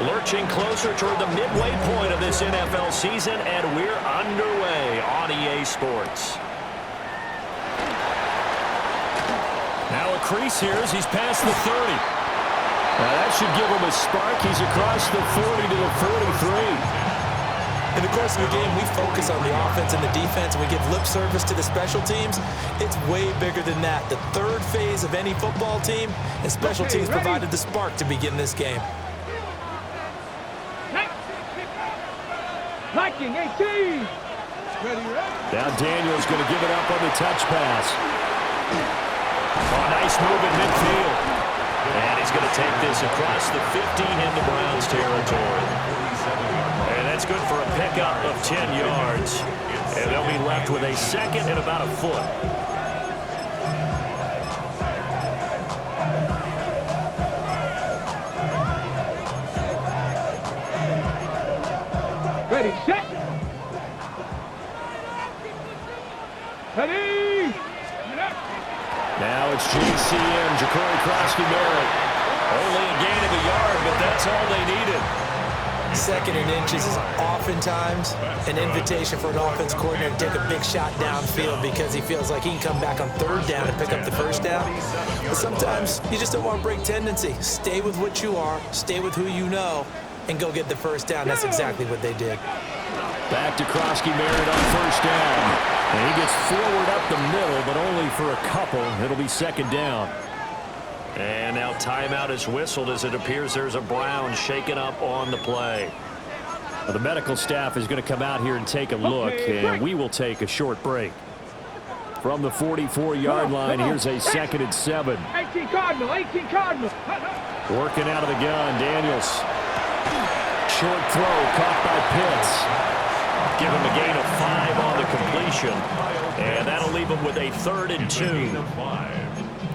Lurching closer toward the midway point of this NFL season, and we're underway on EA Sports. Now a crease here as he's past the 30. Now that should give him a spark. He's across the 40 to the 43. In the course of the game, we focus on the offense and the defense, and we give lip service to the special teams. It's way bigger than that. The third phase of any football team, and special teams provided the spark to begin this game. Liking 18. Now Daniel's going to give it up on the touch pass. Oh, nice move in midfield. And he's going to take this across the 15 into Browns territory. And that's good for a pickup of 10 yards. And they'll be left with a second and about a foot. Ready, set. Ready. Now it's JCM, Ja'Cory Krosky-Merritt. Only a gain of a yard, but that's all they needed. Second and inches is oftentimes an invitation for an offense coordinator to take a big shot downfield because he feels like he can come back on third down and pick up the first down. But sometimes you just don't want to break tendency. Stay with what you are, stay with who you know, and go get the first down. That's exactly what they did. Back to Krosky-Merritt on first down. And he gets forward up the middle, but only for a couple. It'll be second down. And now timeout is whistled as it appears there's a Brown shaken up on the play. Well, the medical staff is going to come out here and take a look, and we will take a short break. From the 44-yard line, here's a 2nd and 7. 18 Cardinal, 18 Cardinal. Working out of the gun, Daniels. Short throw caught by Pitts. Give him a gain of 5 on the completion, and that'll leave him with a 3rd and 2.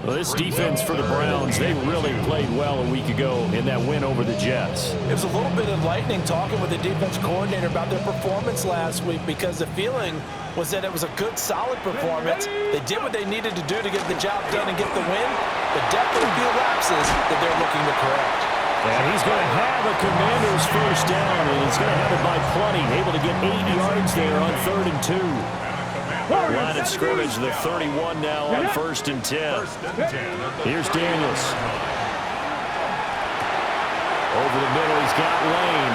Well, this defense for the Browns, they really played well a week ago in that win over the Jets. It was a little bit enlightening talking with the defense coordinator about their performance last week because the feeling was that it was a good, solid performance. They did what they needed to do to get the job done and get the win, but definitely a few lapses that they're looking to correct. And he's going to have a Commander's first down, and he's going to have it by plenty, able to get 8 yards there on 3rd and 2. Line of scrimmage, the 31 now on 1st and 10. Here's Daniels. Over the middle, he's got Lane.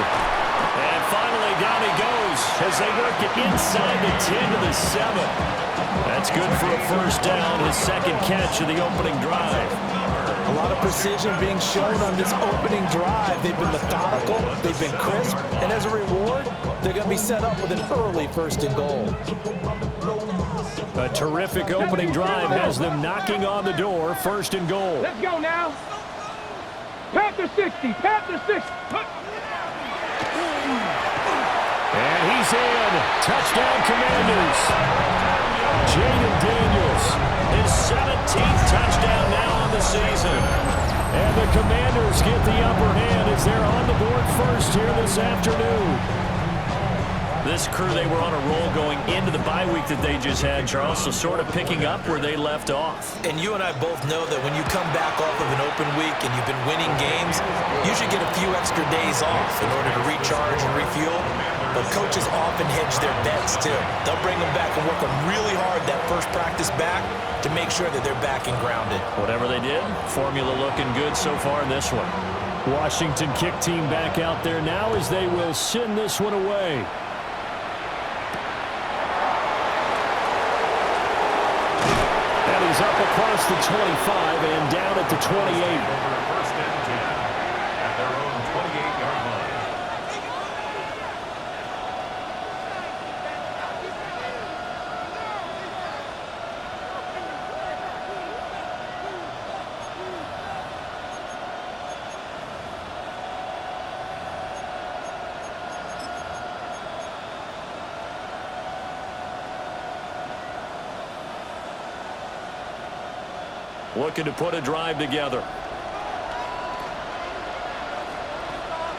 And finally, down he goes as they work it inside the 10 to the 7. That's good for a first down, his second catch of the opening drive. A lot of precision being shown on this opening drive. They've been methodical, they've been crisp, and as a reward, they're going to be set up with an early 1st and goal. A terrific opening drive has them knocking on the door, 1st and goal. Let's go now. Panther 60, Panther 60. And he's in. Touchdown, Commanders. Jaden Daniels, his 17th touchdown now on the season. And the Commanders get the upper hand as they're on the board first here this afternoon. This crew, they were on a roll going into the bye week that they just had, Charles, so sort of picking up where they left off. And you and I both know that when you come back off of an open week and you've been winning games, you should get a few extra days off in order to recharge and refuel. But coaches often hedge their bets, too. They'll bring them back and work them really hard that first practice back to make sure that they're back and grounded. Whatever they did, formula looking good so far in this one. Washington kick team back out there now as they will send this one away. He's up across the 25 and down at the 28. At their own 28-yard line. Looking to put a drive together.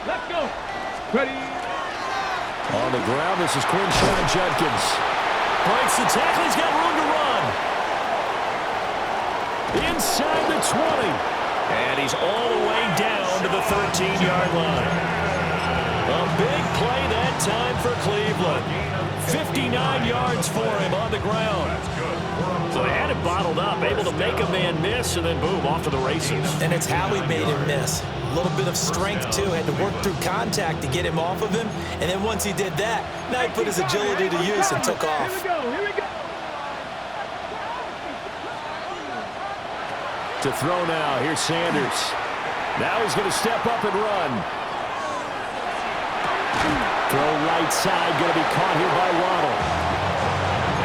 Let's go. Ready. On the ground, this is Quinshawn Judkins. Breaks the tackle. He's got room to run. Inside the 20. And he's all the way down to the 13-yard line. A big play that time for Cleveland. 59 yards for him on the ground. So they had it bottled up, able to make a man miss, and then boom, off to the races. And it's how he made him miss. A little bit of strength, too. Had to work through contact to get him off of him. And then once he did that, now he put his agility to use and took off. Here we go. To throw now, here's Sanders. Now he's going to step up and run. Throw right side, going to be caught here by Waddle.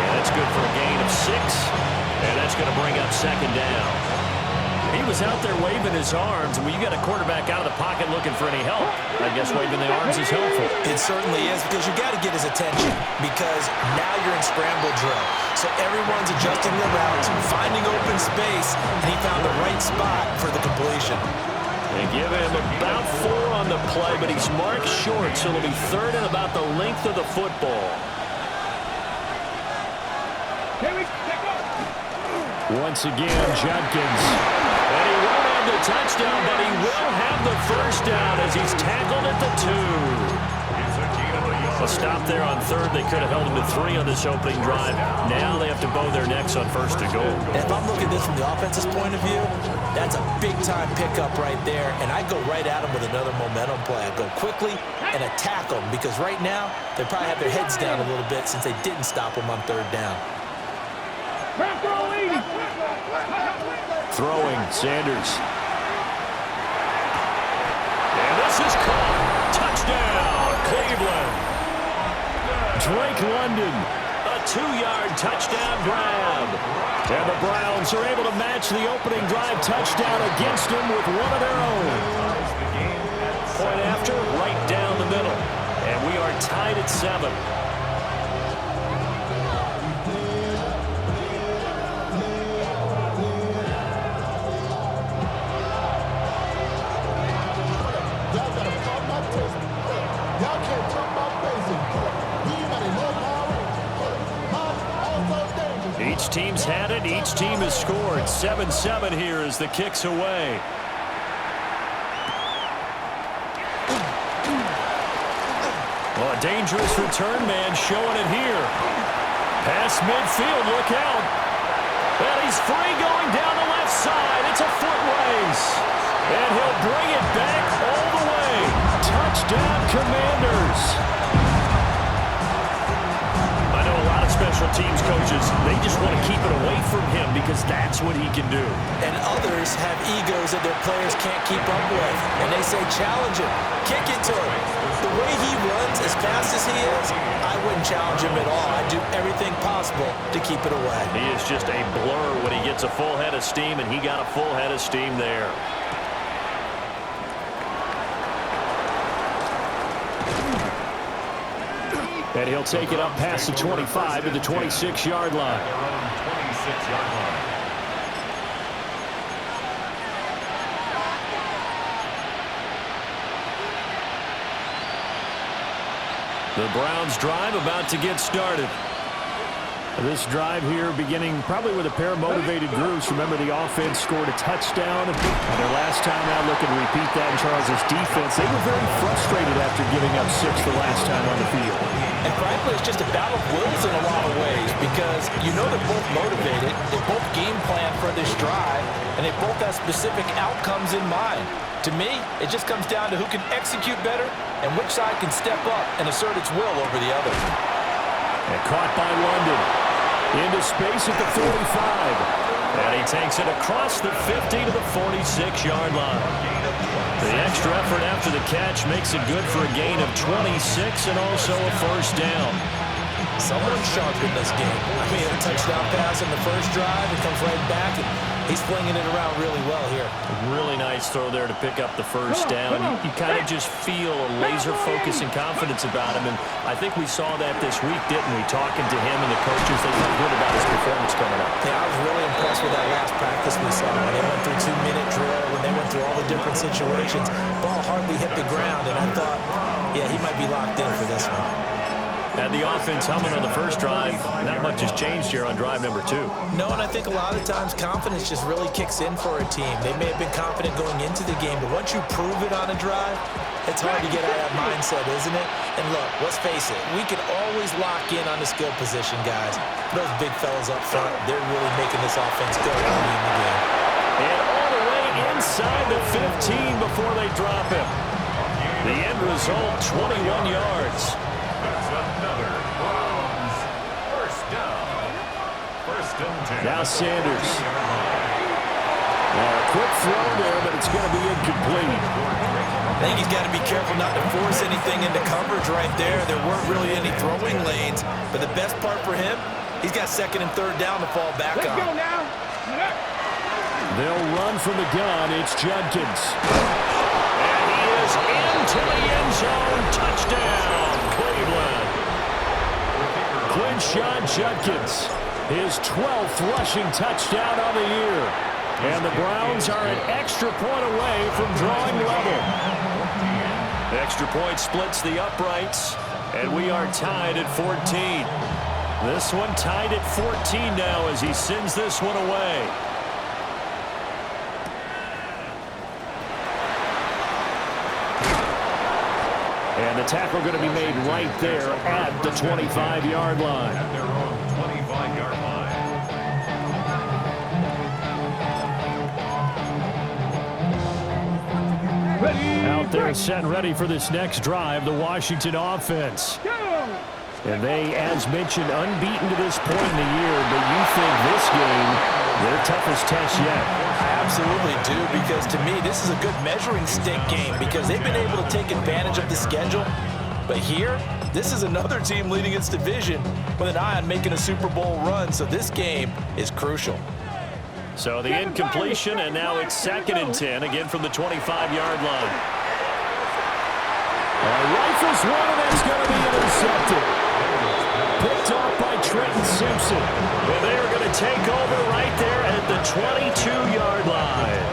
And that's good for a gain of 6. And that's going to bring up second down. He was out there waving his arms. When you got a quarterback out of the pocket looking for any help, I guess waving the arms is helpful. It certainly is, because you got to get his attention, because now you're in scramble drill. So everyone's adjusting their routes, finding open space, and he found the right spot for the completion. They give him about 4 on the play, but he's marked short, so it'll be third and about the length of the football. Once again, Judkins. And he won't have the touchdown, but he will have the first down as he's tackled at the 2. A stop there on third. They could have held him to 3 on this opening drive. Now they have to bow their necks on first and goal. And if I'm looking at this from the offense's point of view, that's a big-time pickup right there, and I go right at him with another momentum play. I go quickly and attack them, because right now they probably have their heads down a little bit since they didn't stop him on third down. Throwing, Sanders. And this is caught. Touchdown, Cleveland. Drake London, a 2-yard touchdown grab. And the Browns are able to match the opening drive touchdown against them with one of their own. Point after, right down the middle. And we are tied at 7. Each team's had it. Each team has scored. 7-7 here as the kick's away. Well, a dangerous return man showing it here. Past midfield, look out. And he's free going down the left side. It's a foot race. And he'll bring it back all the way. Touchdown, Commanders. I know a lot of special teams coaches, they just want to keep it away from him because that's what he can do. And others have egos that their players can't keep up with. And they say, challenge him, kick it to him. The way he runs as fast as he is, I wouldn't challenge him at all. I'd do everything possible to keep it away. He is just a blur when he gets a full head of steam, and he got a full head of steam there. And he'll take it up past the 25 to the 26-yard line. The Browns drive about to get started. This drive here beginning probably with a pair of motivated groups. Remember, the offense scored a touchdown. And their last time out, looking to repeat that in Charles' defense. They were very frustrated after giving up 6 the last time on the field. And frankly, it's just a battle of wills in a lot of ways, because you know they're both motivated, they both game plan for this drive, and they both have specific outcomes in mind. To me, it just comes down to who can execute better and which side can step up and assert its will over the other. And caught by London. Into space at the 45. And he takes it across the 50 to the 46-yard line. The extra effort after the catch makes it good for a gain of 26 and also a first down. Someone sharp in this game. I mean, a touchdown pass in the first drive, it comes right back, and he's flinging it around really well here. Really nice throw there to pick up the first down. You kind of just feel a laser focus and confidence about him, and I think we saw that this week, didn't we? Talking to him and the coaches, they felt good about his performance coming up. Yeah, I was really impressed with that last practice we saw. When they went through 2-minute drill, when they went through all the different situations, ball hardly hit the ground, and I thought, yeah, he might be locked in for this one. Had the offense humming on the first drive. Not much has changed here on drive number 2. No, and I think a lot of times confidence just really kicks in for a team. They may have been confident going into the game, but once you prove it on a drive, it's hard to get out of that mindset, isn't it? And look, let's face it, we can always lock in on the skill position, guys. Those big fellas up front, they're really making this offense go early in the game. And all the way inside the 15 before they drop him. The end result, 21 yards. Now Sanders. A quick throw there, but it's going to be incomplete. I think he's got to be careful not to force anything into coverage right there. There weren't really any throwing lanes, but the best part for him, he's got 2nd and 3rd down to fall back on. Let's go now. They'll run from the gun. It's Judkins. And he is into the end zone. Touchdown, Cleveland. Quinshon Judkins, his 12th rushing touchdown of the year. And the Browns are an extra point away from drawing level. Extra point splits the uprights, and we are tied at 14. This one tied at 14 now as he sends this one away. And the tackle going to be made right there at the 25-yard line. At their own 25-yard line. Out there set and ready for this next drive, the Washington offense. And they, as mentioned, unbeaten to this point in the year, but you think this game, their toughest test yet? I absolutely do, because to me, this is a good measuring stick game because they've been able to take advantage of the schedule. But here, this is another team leading its division with an eye on making a Super Bowl run, so this game is crucial. So the incompletion, and now it's 2nd and 10, again from the 25-yard line. Rifles one, and that's going to be intercepted. Picked off by Trenton Simpson. And they are going to take over right there at the 22-yard line.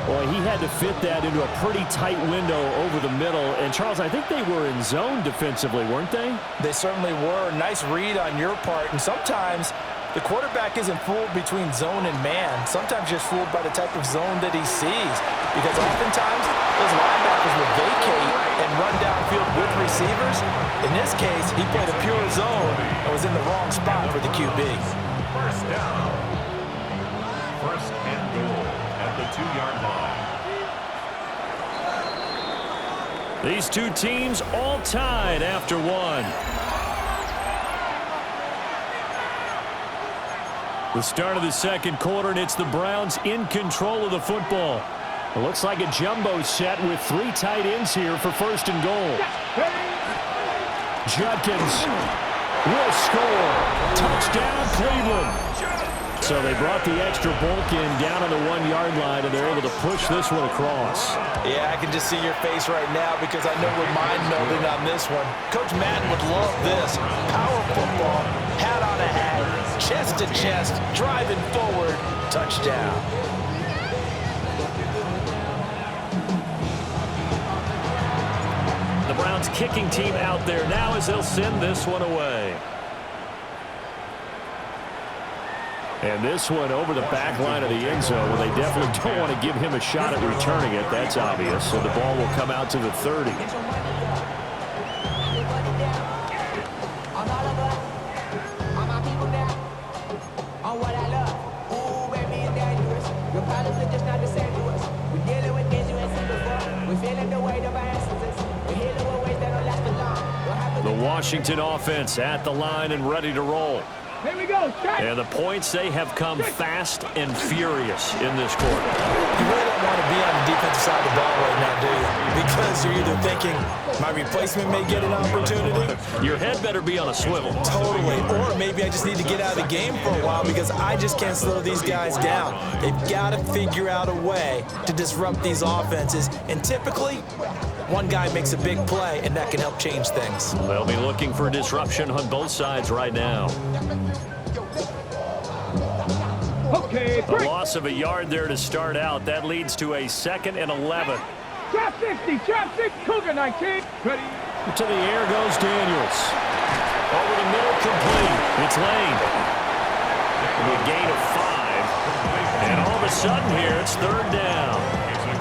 Boy, he had to fit that into a pretty tight window over the middle. And, Charles, I think they were in zone defensively, weren't they? They certainly were. Nice read on your part. And sometimes the quarterback isn't fooled between zone and man. Sometimes just fooled by the type of zone that he sees. Because oftentimes those linebackers will vacate and run downfield with receivers. In this case, he played a pure zone and was in the wrong spot for the QB. First down. First and goal at the 2-yard line. These two teams all tied after one. The start of the second quarter, and it's the Browns in control of the football. It looks like a jumbo set with 3 tight ends here for 1st and goal. Judkins will score. Touchdown, Cleveland. So they brought the extra bulk in down on the 1-yard line, and they're able to push this one across. Yeah, I can just see your face right now because I know we're mind-melding on this one. Coach Madden would love this. Power football, hat on a hat, chest to chest, driving forward, touchdown. The Browns kicking team out there now as they'll send this one away. And this one over the back line of the end zone. Well, they definitely don't want to give him a shot at returning it. That's obvious. So the ball will come out to the 30. The Washington offense at the line and ready to roll. Here we go. And the points, they have come fast and furious in this quarter. You really don't want to be on the defensive side of the ball right now, do you? Because you're either thinking, my replacement may get an opportunity. Your head better be on a swivel. Totally. Or maybe I just need to get out of the game for a while because I just can't slow these guys down. They've got to figure out a way to disrupt these offenses. And typically, one guy makes a big play, and that can help change things. They'll be looking for disruption on both sides right now. Okay, A loss of a yard there to start out. That leads to a 2nd and 11. Trap 60, Trap 6, Cougar 19. Ready. To the air goes Daniels. Over the middle, complete. It's Lane. A gain of 5. And all of a sudden here, it's third down.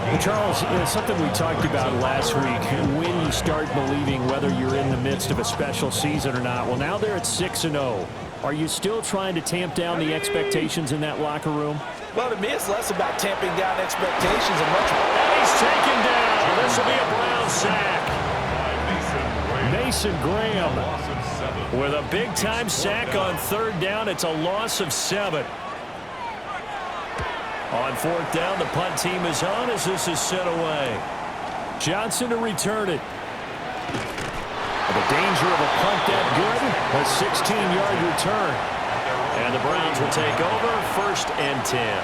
Well, Charles, something we talked about last week, when you start believing whether you're in the midst of a special season or not. Well, now they're at 6-0. Are you still trying to tamp down the expectations in that locker room? Well, to me, it's less about tamping down expectations and much more. And he's taken down. This will be a Brown sack. Mason Graham with a big-time sack on third down. It's a loss of 7. On fourth down, the punt team is on as this is set away. Johnson to return it. The danger of a punt that good, a 16-yard return. And the Browns will take over, 1st and 10.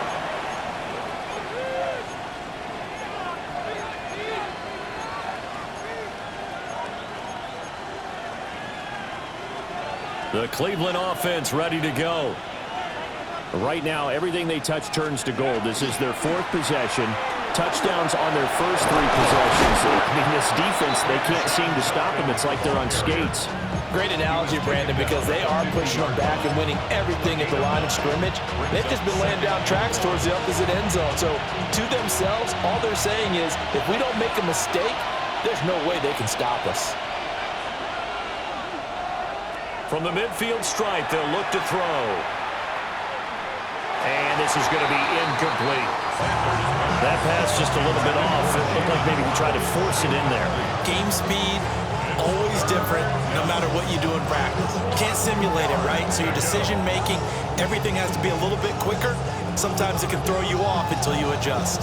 The Cleveland offense ready to go. Right now, everything they touch turns to gold. This is their 4th possession. Touchdowns on their first 3 possessions. I mean, this defense, they can't seem to stop them. It's like they're on skates. Great analogy, Brandon, because they are pushing them back and winning everything at the line of scrimmage. They've just been laying down tracks towards the opposite end zone. So, to themselves, all they're saying is, if we don't make a mistake, there's no way they can stop us. From the midfield stripe, they'll look to throw. And this is going to be incomplete. That pass just a little bit off. It looked like maybe he tried to force it in there. Game speed, always different, no matter what you do in practice. You can't simulate it, right? So your decision-making, everything has to be a little bit quicker. Sometimes it can throw you off until you adjust.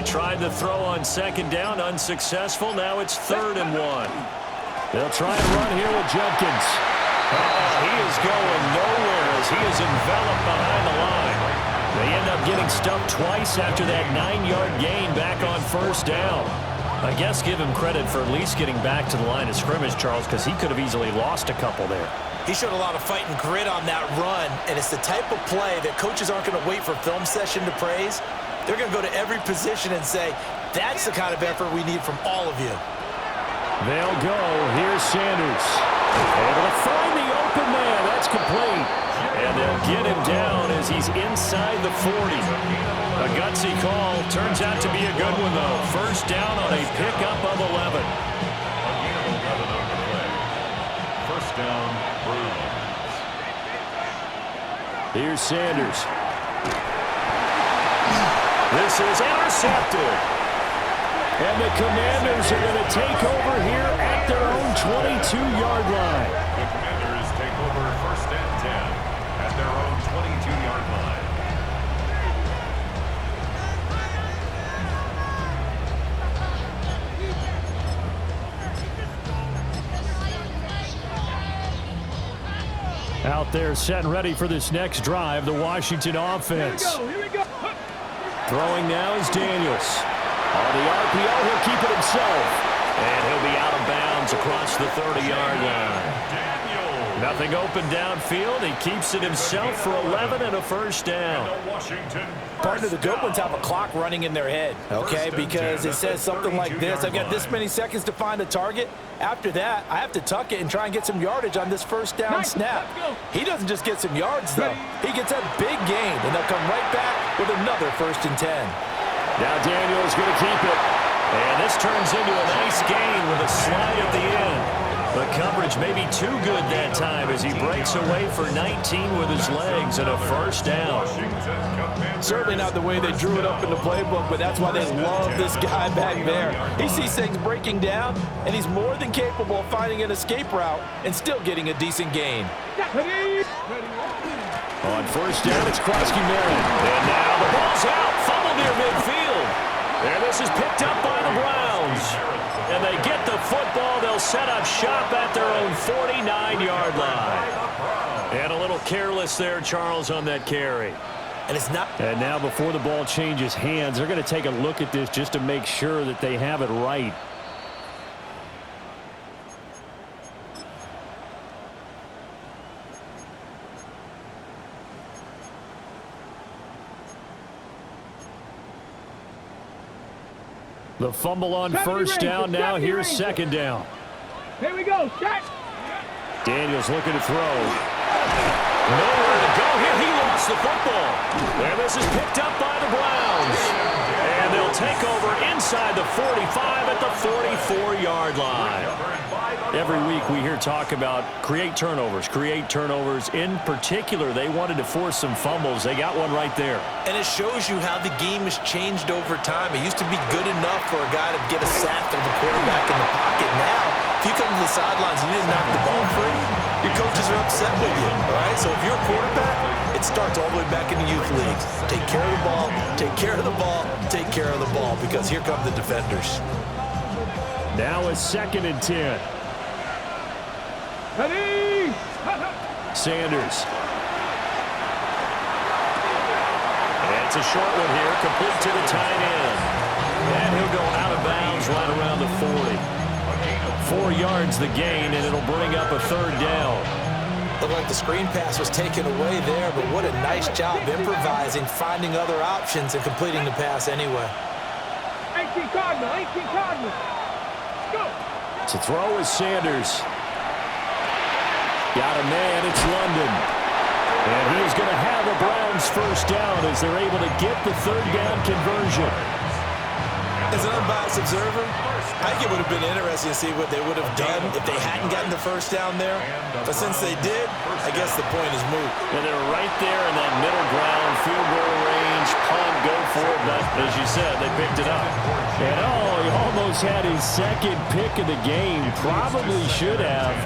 Tried to throw on second down, unsuccessful. Now it's 3rd and 1. They'll try and run here with Jenkins. He is going nowhere as he is enveloped behind the line. They end up getting stumped twice after that 9-yard gain back on 1st down. I guess give him credit for at least getting back to the line of scrimmage, Charles, because he could have easily lost a couple there. He showed a lot of fight and grit on that run, and it's the type of play that coaches aren't going to wait for film session to praise. They're going to go to every position and say, that's the kind of effort we need from all of you. They'll go. Here's Sanders. Able to find the open man. That's complete. And they'll get him down as he's inside the 40. A gutsy call. Turns out to be a good one, though. 1st down on a pickup of 11. First down, Browns. Here's Sanders. This is intercepted. And the Commanders are going to take over here at their own 22-yard line. The Commanders take over 1st and 10 at their own 22-yard line. Out there set and ready for this next drive, the Washington offense. Here we go. Throwing now is Daniels. On the RPO, he'll keep it himself. And he'll be out of bounds across the 30-yard line. Nothing open downfield. He keeps it himself for 11 and a 1st down. Partner, the good ones have a clock running in their head, okay? Because it says something like this. I've got this many seconds to find a target. After that, I have to tuck it and try and get some yardage on this 1st down snap. He doesn't just get some yards, though. He gets a big gain, and they'll come right back with another 1st and 10. Now Daniels going to keep it. And this turns into a nice gain with a slide at the end. The coverage may be too good that time as he breaks away for 19 with his legs and a 1st down. Certainly not the way they drew it up in the playbook, but that's why they love this guy back there. He sees things breaking down, and he's more than capable of finding an escape route and still getting a decent gain. On 1st down, it's Krosky-Merritt. And now the ball's out. Fumble near midfield. And this is picked up by the Browns. And they get the football. They'll set up shop at their own 49-yard line. And a little careless there, Charles, on that carry. And it's not. And now before the ball changes hands, they're going to take a look at this just to make sure that they have it right. The fumble on first down. Now here's second down. Here we go. Set. Daniels looking to throw. Nowhere to go here. He lost the football. And this is picked up by the Browns. And they'll take over inside the 45 at the 44-yard line. Every week we hear talk about create turnovers. In particular, they wanted to force some fumbles. They got one right there. And it shows you how the game has changed over time. It used to be good enough for a guy to get a sack of the quarterback in the pocket. Now, if you come to the sidelines and you didn't knock the ball free, your coaches are upset with you. All right? So if you're a quarterback, it starts all the way back in the youth leagues. Take care of the ball, take care of the ball, take care of the ball, because here come the defenders. Now it's 2nd and 10. Ready. Sanders. And it's a short one here, complete to the tight end. And he'll go out of bounds right around the 40. 4 yards the gain, and it'll bring up a 3rd down. Looked like the screen pass was taken away there, but what a nice job improvising, finding other options, and completing the pass anyway. 18 Cardinal. Go. To throw is Sanders. Got a man, it's London. And he's going to have a Browns first down as they're able to get the 3rd down conversion. As an unbiased observer, I think it would have been interesting to see what they would have done if they hadn't gotten the first down there. But since they did, I guess the point is moot. And they're right there in that middle ground, field goal range, punt, go for it. But as you said, they picked it up. And he almost had his 2nd pick of the game. Probably should have.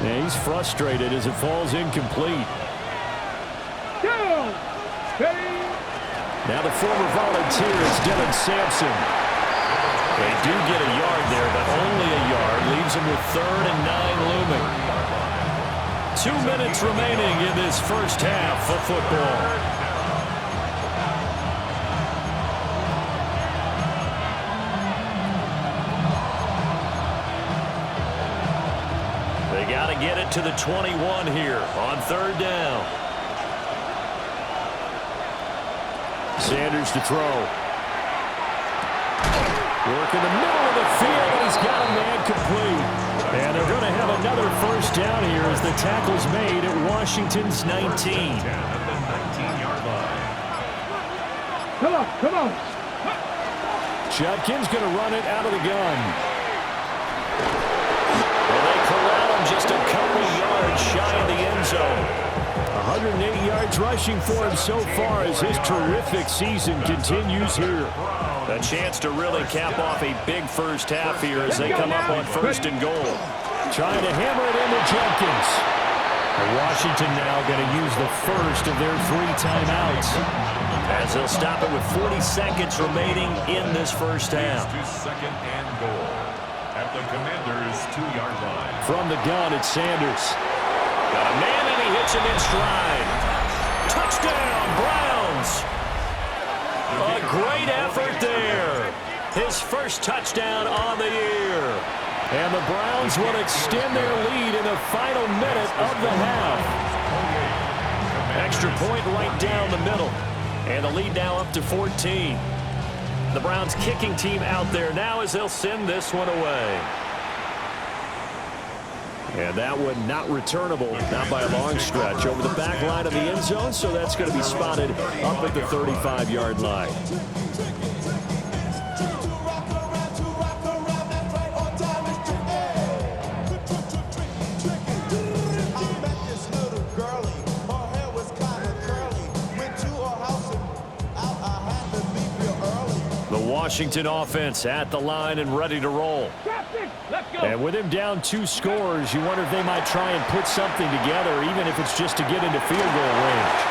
And he's frustrated as it falls incomplete. Down. Ready. Now the former volunteer is Dylan Sampson. They do get a yard there, but only a yard. Leaves them with 3rd and 9 looming. 2 minutes remaining in this first half of football. They got to get it to the 21 here on 3rd down. Sanders to throw. Work in the middle of the field, and he's got a man complete. And they're going to have another first down here as the tackle's made at Washington's 19. Come on. Judkins going to run it out of the gun. And they corral him just a couple yards shy of the end zone. 108 yards rushing for him so far as his terrific season continues here. A chance to really cap off a big first half here as they come up on 1st and goal. Trying to hammer it into Jenkins. And Washington now going to use the first of their 3 timeouts. As they'll stop it with 40 seconds remaining in this first half. 2nd and goal at the Commanders' 2-yard line. From the gun, it's Sanders. Got a man and he hits him in stride. Touchdown, Browns. A great effort there. His first touchdown on the year. And the Browns will extend their lead in the final minute of the half. Extra point right down the middle. And the lead now up to 14. The Browns kicking team out there now as they'll send this one away. And that one not returnable, not by a long stretch, over the back line of the end zone, so that's going to be spotted up at the 35-yard line. The Washington offense at the line and ready to roll. And with him down 2 scores, you wonder if they might try and put something together, even if it's just to get into field goal range.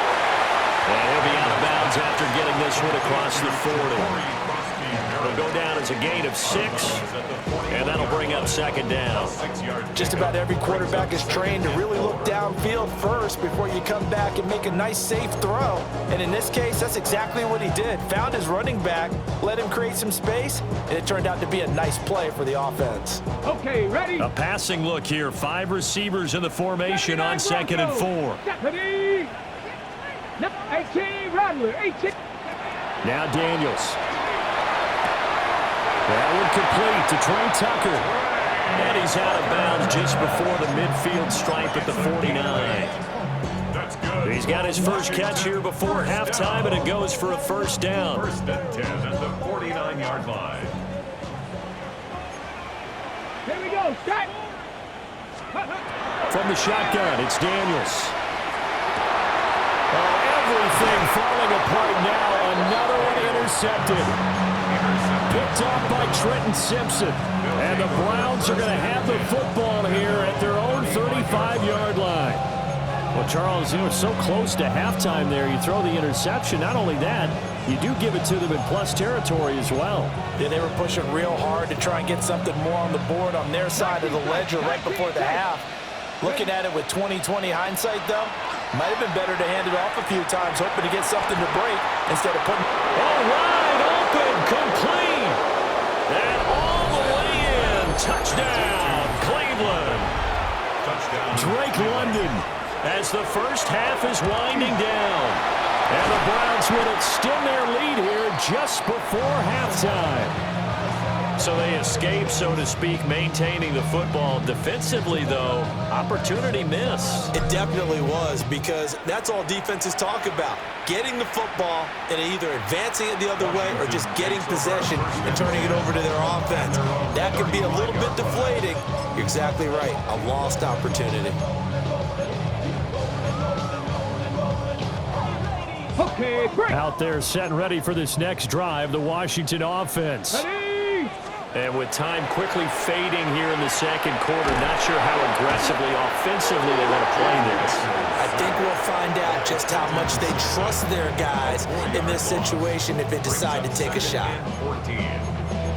And he'll be out of bounds after getting this one across the 40. It'll go down as a gain of 6, and that'll bring up 2nd down. Just about every quarterback is trained to really look downfield first before you come back and make a nice, safe throw. And in this case, that's exactly what he did. Found his running back, let him create some space, and it turned out to be a nice play for the offense. Okay, ready? A passing look here. 5 receivers in the formation on 2nd and 4. Ready? 18, Rattler, 18. Now Daniels. That one complete to Trey Tucker. And he's out of bounds just before the midfield stripe at the 49. That's good. He's got his first catch here before halftime, and it goes for a first down. First and 10 at the 49-yard line. Here we go. Shot. From the shotgun, it's Daniels. Oh, everything falling apart now. Another one intercepted. Picked off by Trenton Simpson. And the Browns are going to have the football here at their own 35-yard line. Well, Charles, you were so close to halftime there. You throw the interception. Not only that, you do give it to them in plus territory as well. Yeah, they were pushing real hard to try and get something more on the board on their side of the ledger right before the half. Looking at it with 20/20 hindsight, though, might have been better to hand it off a few times, hoping to get something to break instead of putting... Oh, wide open, complete. And all the way in. Touchdown, Cleveland. Touchdown. Drake London as the first half is winding down. And the Browns will extend their lead here just before halftime. So they escape, so to speak, maintaining the football. Defensively, though, opportunity missed. It definitely was, because that's all defenses talk about. Getting the football and either advancing it the other way or just getting possession and turning it over to their offense. That can be a little bit deflating. You're exactly right. A lost opportunity. Okay, break. Out there set and ready for this next drive, the Washington offense. Ready. And with time quickly fading here in the second quarter, not sure how aggressively, offensively they want to play this. I think we'll find out just how much they trust their guys in this situation if they decide to take a shot. 14.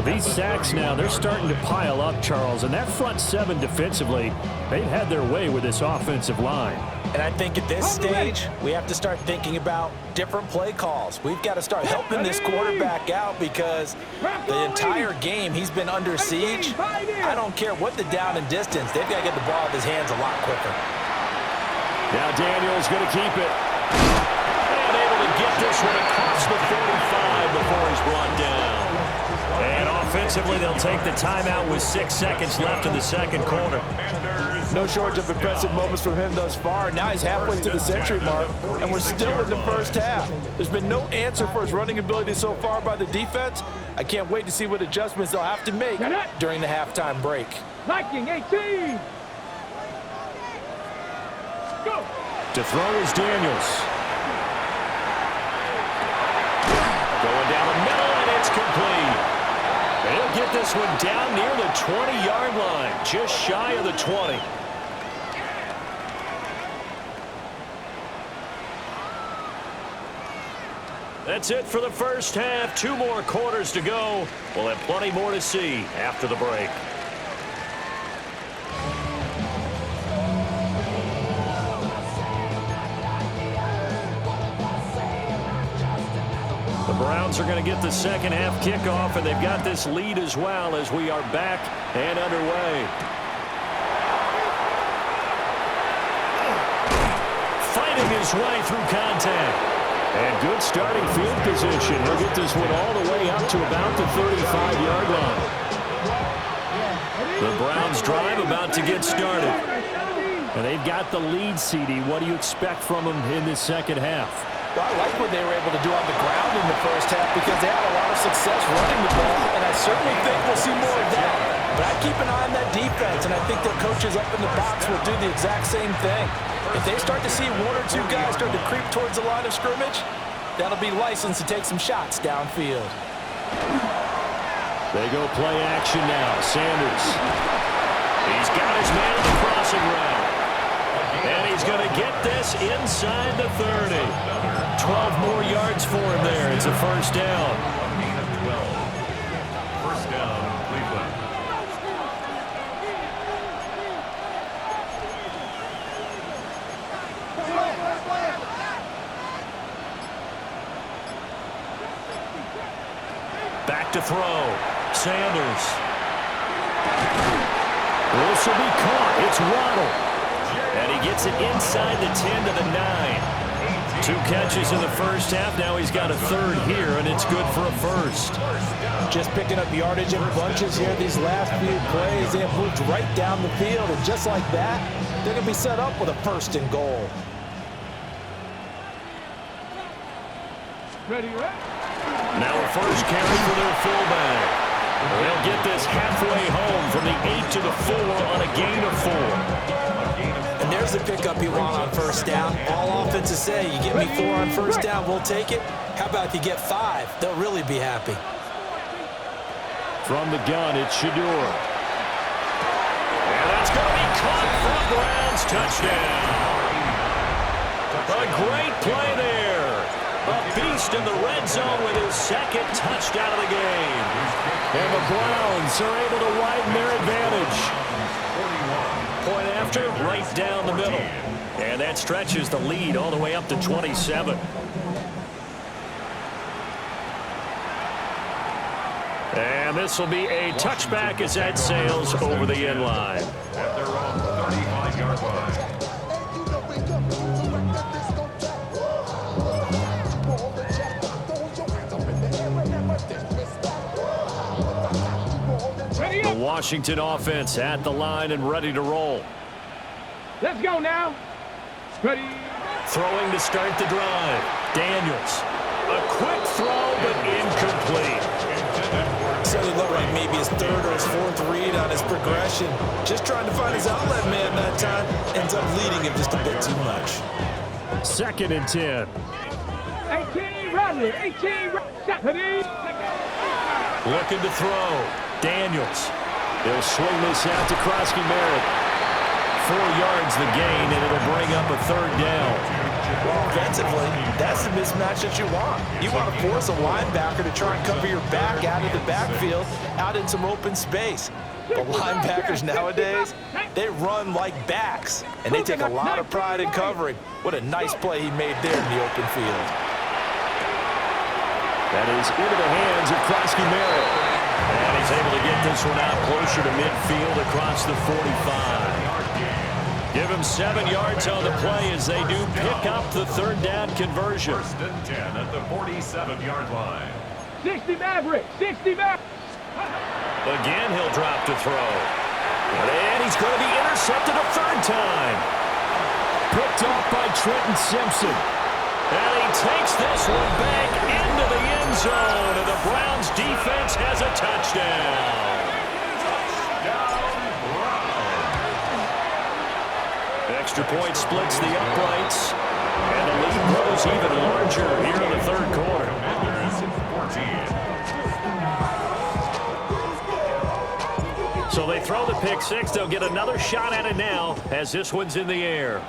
These sacks now, they're starting to pile up, Charles, and that front seven defensively, they've had their way with this offensive line. And I think at this stage, we have to start thinking about different play calls. We've got to start helping this quarterback out because the entire game he's been under siege. I don't care what the down and distance. They've got to get the ball out of his hands a lot quicker. Now Daniels going to keep it. And able to get this one across the 45 before he's brought down. And offensively, they'll take the timeout with 6 seconds left in the second quarter. No shortage of impressive moments from him thus far. Now he's halfway to the century mark, and we're still in the first half. There's been no answer for his running ability so far by the defense. I can't wait to see what adjustments they'll have to make during the halftime break. Liking 18. Go. To throw is Daniels. Going down the middle, and it's complete. They'll get this one down near the 20-yard line, just shy of the 20. That's it for the first half. 2 more quarters to go. We'll have plenty more to see after the break. The Browns are going to get the second half kickoff, and they've got this lead as well as we are back and underway. Fighting his way through contact. And good starting field position. He'll get this one all the way up to about the 35-yard line. The Browns drive about to get started. And they've got the lead, CD. What do you expect from them in this second half? Well, I like what they were able to do on the ground in the first half because they had a lot of success running the ball, and I certainly think we'll see more of that. But I keep an eye on that defense, and I think their coaches up in the box will do the exact same thing. If they start to see 1 or 2 guys start to creep towards the line of scrimmage, that'll be licensed to take some shots downfield. They go play action now. Sanders. He's got his man on the crossing route. And he's going to get this inside the 30. 12 more yards for him there. It's a first down. First down, Cleveland. Back to throw. Sanders. This will be caught. It's Waddle. And he gets it inside the 10 to the 9. 2 catches in the first half. Now he's got a third here, and it's good for a first. Just picking up yardage in bunches here these last few plays. They have moved right down the field, and just like that, they're going to be set up with a 1st and goal. Ready, right? Now a first carry for their fullback. They'll get this halfway home from the 8 to the 4 on a gain of 4. And there's the pickup you want on 1st down. All offenses say, you get me 4 on 1st down, we'll take it. How about if you get 5? They'll really be happy. From the gun, it's Shador. And that's going to be caught for a Browns touchdown. A great play there. A beast in the red zone with his 2nd touchdown of the game. And the Browns are able to widen their advantage. Point after, right down the middle. And that stretches the lead all the way up to 27. And this will be a touchback as that sails over the end line. At their own 35-yard line. The Washington offense at the line and ready to roll. Let's go now. Ready. Throwing to start the drive. Daniels. A quick throw, but incomplete. So he looked like maybe his 3rd or his 4th read on his progression. Just trying to find his outlet man that time. Ends up leading him just a bit too much. 2nd and 10. 18, Rodney. 18, Rodney. Looking to throw. Daniels. They'll swing this out to Krosky-Merritt. 4 yards the gain, and it'll bring up a 3rd down. Well, offensively, that's the mismatch that you want. You want to force a linebacker to try and cover your back out of the backfield, out in some open space. But linebackers nowadays, they run like backs, and they take a lot of pride in covering. What a nice play he made there in the open field. That is into the hands of Krosky-Merritt. And he's able to get this one out closer to midfield across the 45. Give him 7 yards on the play as they do pick up the 3rd down conversion. 1st and 10 at the 47-yard line. 60 Maverick. 60 Maverick. Again, he'll drop to throw. And he's going to be intercepted a 3rd time. Picked off by Trenton Simpson. And he takes this one back into the end zone. And the Browns defense has a touchdown. Extra point splits the uprights. And the lead grows even larger here in the 3rd quarter. So they throw the pick 6. They'll get another shot at it now as this one's in the air.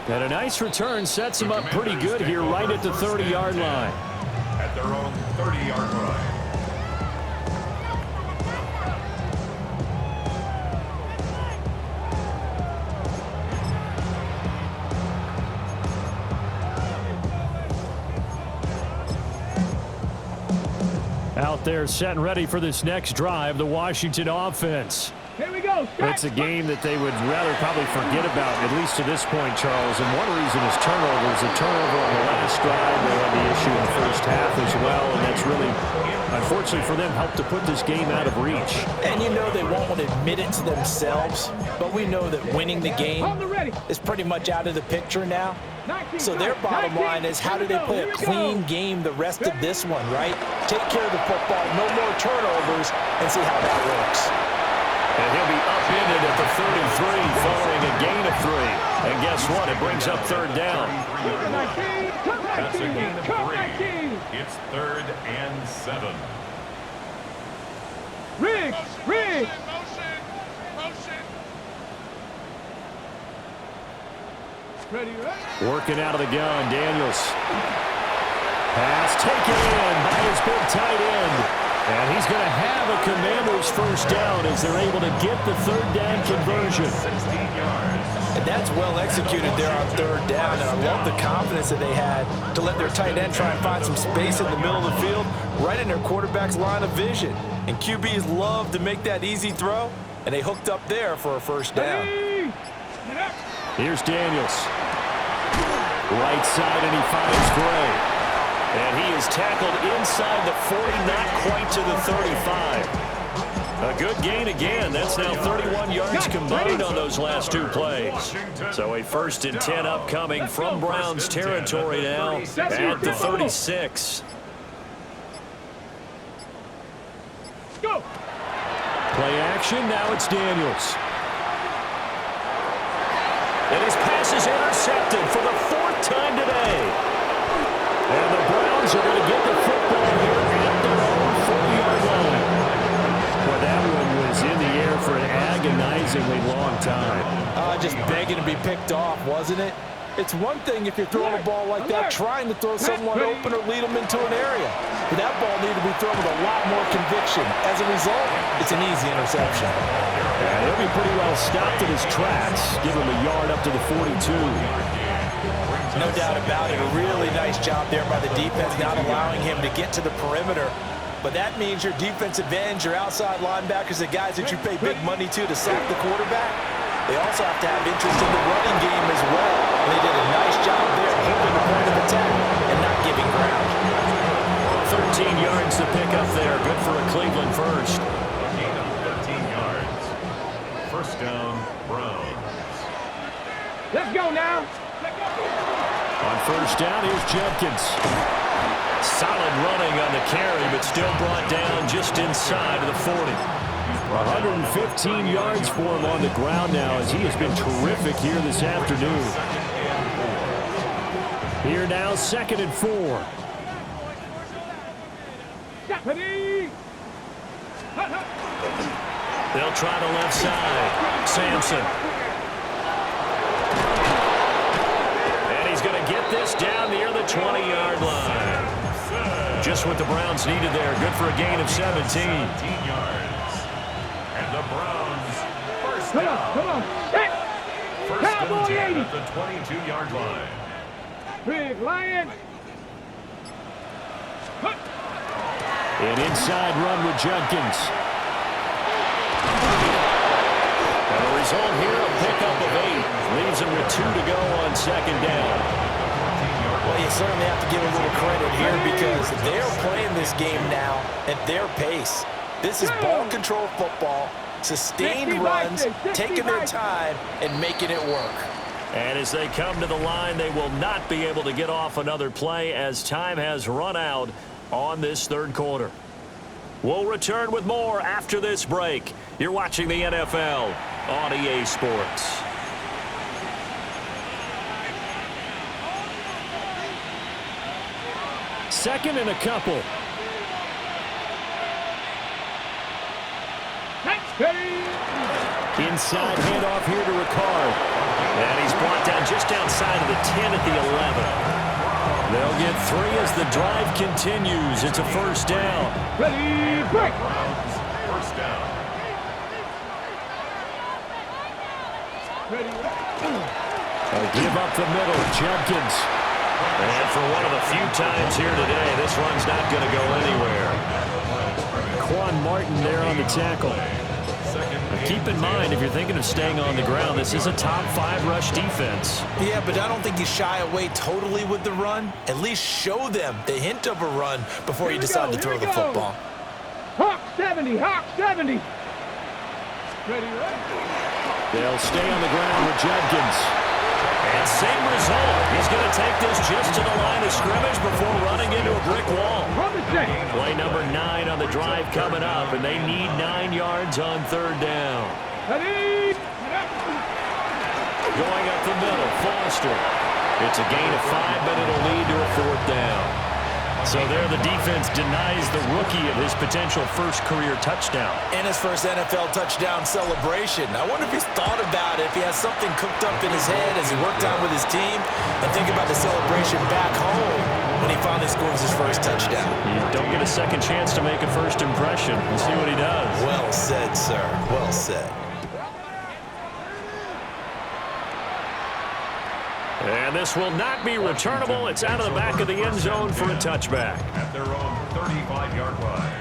And a nice return sets them up pretty good here right at the 30-yard line. At their own 30-yard line. Out there set and ready for this next drive, the Washington offense. Here we go. It's a game that they would rather probably forget about, at least to this point, Charles. And one reason is turnovers. A turnover on the last drive. They had the issue in the first half as well, and that's really, unfortunately for them, helped to put this game out of reach. And you know they won't want to admit it to themselves, but we know that winning the game is pretty much out of the picture now. So their bottom line is, how do they play a clean game the rest of this one, right? Take care of the football, no more turnovers, and see how that works. And he'll be upended at the 33 following a gain of 3. And guess what? It brings up 3rd down. That's a gain of 3. It's 3rd and 7. Riggs. Ready, right? Working out of the gun, Daniels. Pass taken in by his big tight end. And he's going to have a Commanders 1st down as they're able to get the 3rd down conversion. 16 yards. And that's well executed there on 3rd down. And I love the confidence that they had to let their tight end try and find some space in the middle of the field, right in their quarterback's line of vision. And QBs love to make that easy throw. and they hooked up there for a first down. Here's Daniels. Right side, and he finds Gray. And he is tackled inside the 40, not quite to the 35. A good gain again. That's now 31 yards combined on those last two plays. So a 1st and 10 upcoming from Browns territory now at the 36. Go. Play action, now it's Daniels. And his pass is intercepted for the 4th time today. And the Browns are going to get the football here at their own 40-yard line. Well, that one was in the air for an agonizingly long time. Just begging to be picked off, wasn't it? It's one thing if you're throwing a ball like that, trying to throw someone open or lead them into an area. But that ball needed to be thrown with a lot more conviction. As a result, it's an easy interception. Yeah, he'll be pretty well stopped in his tracks. Give him a yard up to the 42. No doubt about it. A really nice job there by the defense, not allowing him to get to the perimeter. But that means your defensive ends, your outside linebackers, the guys that you pay big money to sack the quarterback, they also have to have interest in the running game as well. And they did a nice job there holding the point of attack and not giving ground. 13 yards to pick up there. Good for a Cleveland first. A gain of 13 yards. First down, Browns. Let's go now. On first down, here's Jenkins. Solid running on the carry, but still brought down just inside of the 40. 115 yards for him on the ground now as he has been terrific here this afternoon. Here now, 2nd and 4. They'll try the left side. Sampson. And he's going to get this down near the 20-yard line. Just what the Browns needed there. Good for a gain of 17. 17 yards. And the Browns first down. Come on. Hey. First Cowboy and 10 80. at the 22-yard line. Big Lion. An inside run with Jenkins. And the result here, a pickup of 8. Leaves him with 2 to go on 2nd down. Well, you certainly have to give a little credit here because they're playing this game now at their pace. This is ball control football, sustained runs, taking their time, and making it work. And as they come to the line, they will not be able to get off another play as time has run out on this 3rd quarter. We'll return with more after this break. You're watching the NFL on EA Sports. Second and a couple. Inside handoff here to Ricard. And he's brought down just outside of the 10 at the 11. They'll get 3 as the drive continues. It's a first down. Ready, break. First down. A give up the middle. Jenkins. And for one of the few times here today, this run's not going to go anywhere. Quan Martin there on the tackle. Keep in mind, if you're thinking of staying on the ground, this is a top 5 rush defense. Yeah, but I don't think you shy away totally with the run. At least show them the hint of a run before you decide to throw the football. Hawk 70, Hawk 70. Ready, They'll stay on the ground with Jenkins. And same result. He's going to take this just to the line of scrimmage before running into a brick wall. Play number 9 on the drive coming up, and they need 9 yards on 3rd down. Ready. Going up the middle, Foster. It's a gain of 5, but it'll lead to a 4th down. So there the defense denies the rookie of his potential first career touchdown. And his first NFL touchdown celebration. I wonder if he's thought about it, if he has something cooked up in his head as he worked on with his team, and think about the celebration back home when he finally scores his first touchdown. You don't get a second chance to make a first impression. We'll see what he does. Well said, sir. Well said. And this will not be returnable. It's out of the back of the end zone for a touchback. At their own 35-yard line.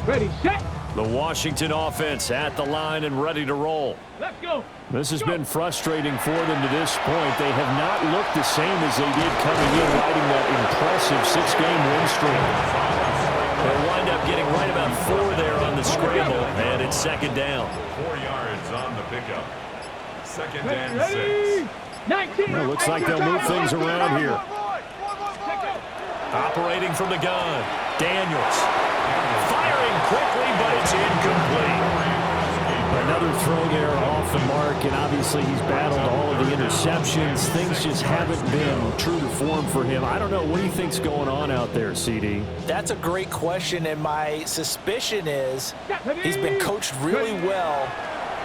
Ready, set. The Washington offense at the line and ready to roll. Let's go. This has been frustrating for them to this point. They have not looked the same as they did coming in, riding that impressive 6-game win streak. They'll wind up getting right about 4 there on the scramble, and it's second down. 4 yards on the pickup. Second and Ready. 6. 19. Well, looks like they'll move things around here. Operating from the gun, Daniels. Firing quickly, but it's incomplete. Another throw there off the mark, and obviously he's battled all of the interceptions. Things just haven't been true to form for him. I don't know. What do you think's going on out there, CD? That's a great question, and my suspicion is he's been coached really well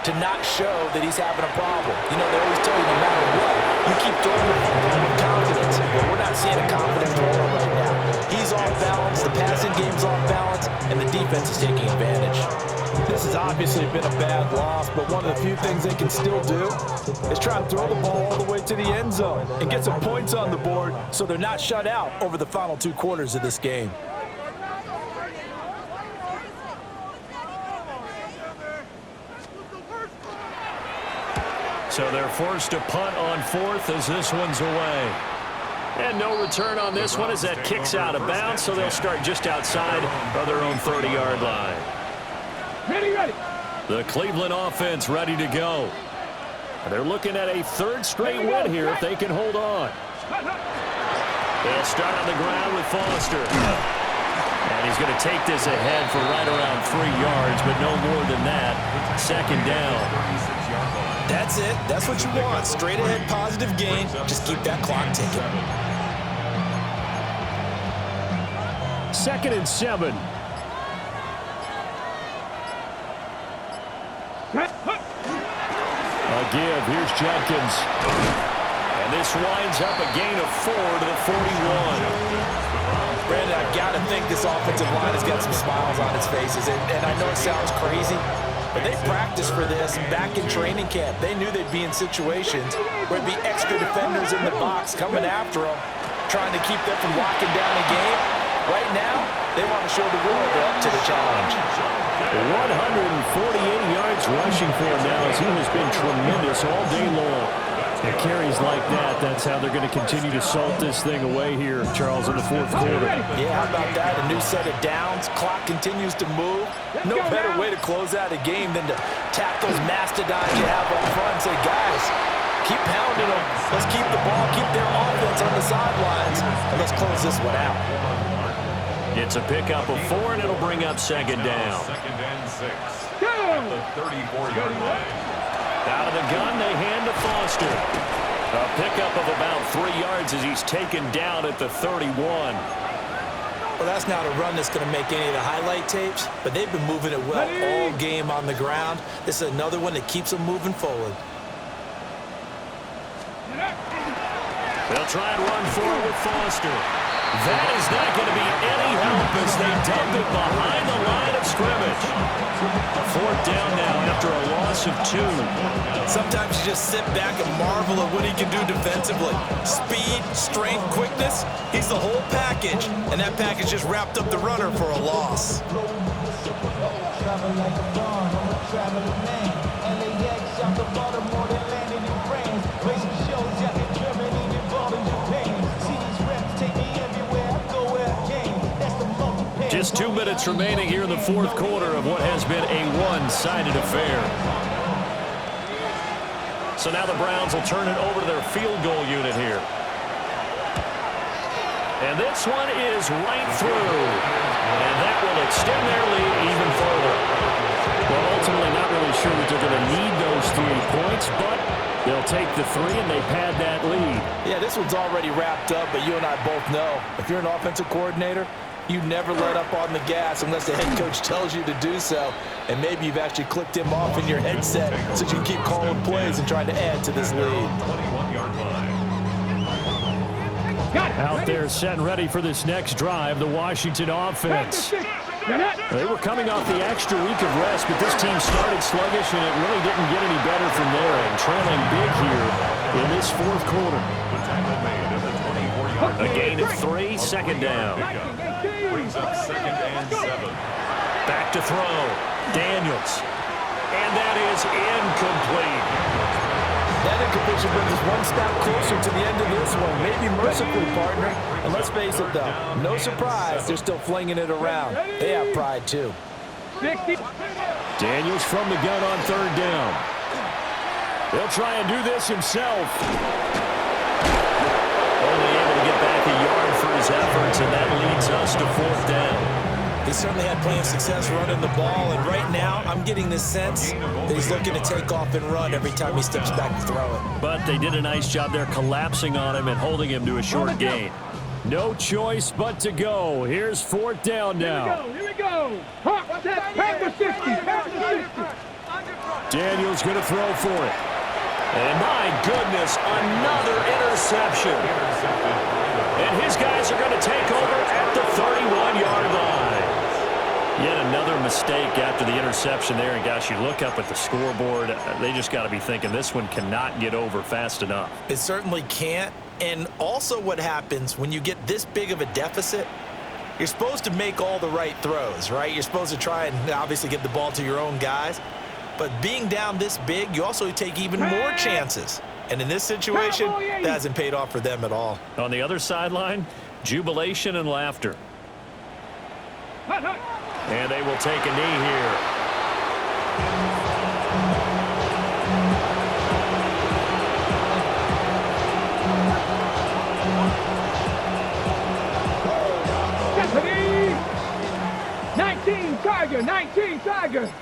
to not show that he's having a problem. You know, they always tell you no matter what, you keep throwing the football with confidence. But we're not seeing a confident thrower right now. He's off balance, the passing game's off balance, and the defense is taking advantage. This has obviously been a bad loss, but one of the few things they can still do is try and throw the ball all the way to the end zone and get some points on the board so they're not shut out over the final 2 quarters of this game. So they're forced to punt on 4th as this one's away. And no return on this one as that kicks out of bounds, so they'll start just outside of their own 30-yard line. Ready. The Cleveland offense ready to go. They're looking at a 3rd straight win here if they can hold on. They'll start on the ground with Foster. And he's going to take this ahead for right around 3 yards, but no more than that. Second down. That's it. That's what you want. Straight ahead positive gain. Just keep that clock ticking. 2nd and 7. A give. Here's Jenkins. And this winds up a gain of 4 to the 41. Brandon, I've got to think this offensive line has got some smiles on its faces. And I know it sounds crazy, but they practiced for this back in training camp. They knew they'd be in situations where it'd be extra defenders in the box coming after them, trying to keep them from locking down the game. Right now, they want to show the world they're up to the challenge. 148 yards rushing for him now as he has been tremendous all day long. And carries like that, that's how they're going to continue to salt this thing away here, Charles, in the 4th quarter. Yeah, how about that? A new set of downs. Clock continues to move. No better way to close out a game than to tap those mastodons you have up front and say, guys, keep pounding them. Let's keep the ball, keep their offense on the sidelines, and let's close this one out. It's a pickup of 4, and it'll bring up second down. Second and 6. At the 34-yard line. Out of the gun, they hand to Foster. A pickup of about 3 yards as he's taken down at the 31. Well, that's not a run that's going to make any of the highlight tapes, but they've been moving it well all game on the ground. This is another one that keeps them moving forward. They'll try and run forward with Foster. That is not going to be any help as they dump it behind the line of scrimmage. 4th down now after a loss of 2. Sometimes you just sit back and marvel at what he can do defensively. Speed, strength, quickness, he's the whole package. And that package just wrapped up the runner for a loss. Just 2 minutes remaining here in the 4th quarter of what has been a one-sided affair. So now the Browns will turn it over to their field goal unit here. And this one is right through. And that will extend their lead even further. Well, ultimately not really sure that they're going to need those 3 points, but they'll take the 3 and they pad that lead. Yeah, this one's already wrapped up, but you and I both know if you're an offensive coordinator, you never let up on the gas unless the head coach tells you to do so. And maybe you've actually clicked him off in your headset so you can keep calling plays and trying to add to this lead. 21-yard line. Out there set and ready for this next drive, the Washington offense. They were coming off the extra week of rest, but this team started sluggish, and it really didn't get any better from there. And trailing big here in this 4th quarter. The tackle made at the 24-yard line. A gain of 3, second down. Brings up second and 7. Back to throw. Daniels. And that is incomplete. That incompletion brings us one step closer to the end of this one. Maybe mercifully, partner. And let's face it, though, no surprise, they're still flinging it around. They have pride, too. 60. Daniels from the gun on third down. He'll try and do this himself. Only able to get back a yard for his efforts, and that leads us to fourth down. He certainly had plenty of success running the ball, and right now I'm getting the sense that he's looking to take off and run every time he steps back to throw it. But they did a nice job there collapsing on him and holding him to a short gain. No choice but to go. Here's fourth down now. Here we go. Hawk, set, pass the 60. Pass the 60. Daniels going to throw for it. And my goodness, another interception. And his guys are going to take over at the 31-yard line. Yet another mistake after the interception there. And, gosh, you look up at the scoreboard. They just got to be thinking this one cannot get over fast enough. It certainly can't. And also what happens when you get this big of a deficit, you're supposed to make all the right throws, right? You're supposed to try and obviously get the ball to your own guys. But being down this big, you also take even more chances. And in this situation, that hasn't paid off for them at all. On the other sideline, jubilation and laughter. And they will take a knee here. Stephanie! 19 Tiger, 19 Tiger.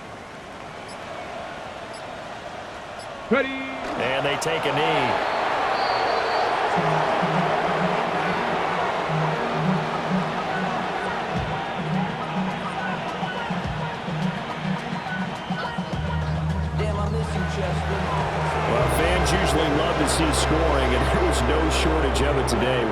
Ready? And they take a knee. Well, fans usually love to see scoring, and there was no shortage of it today.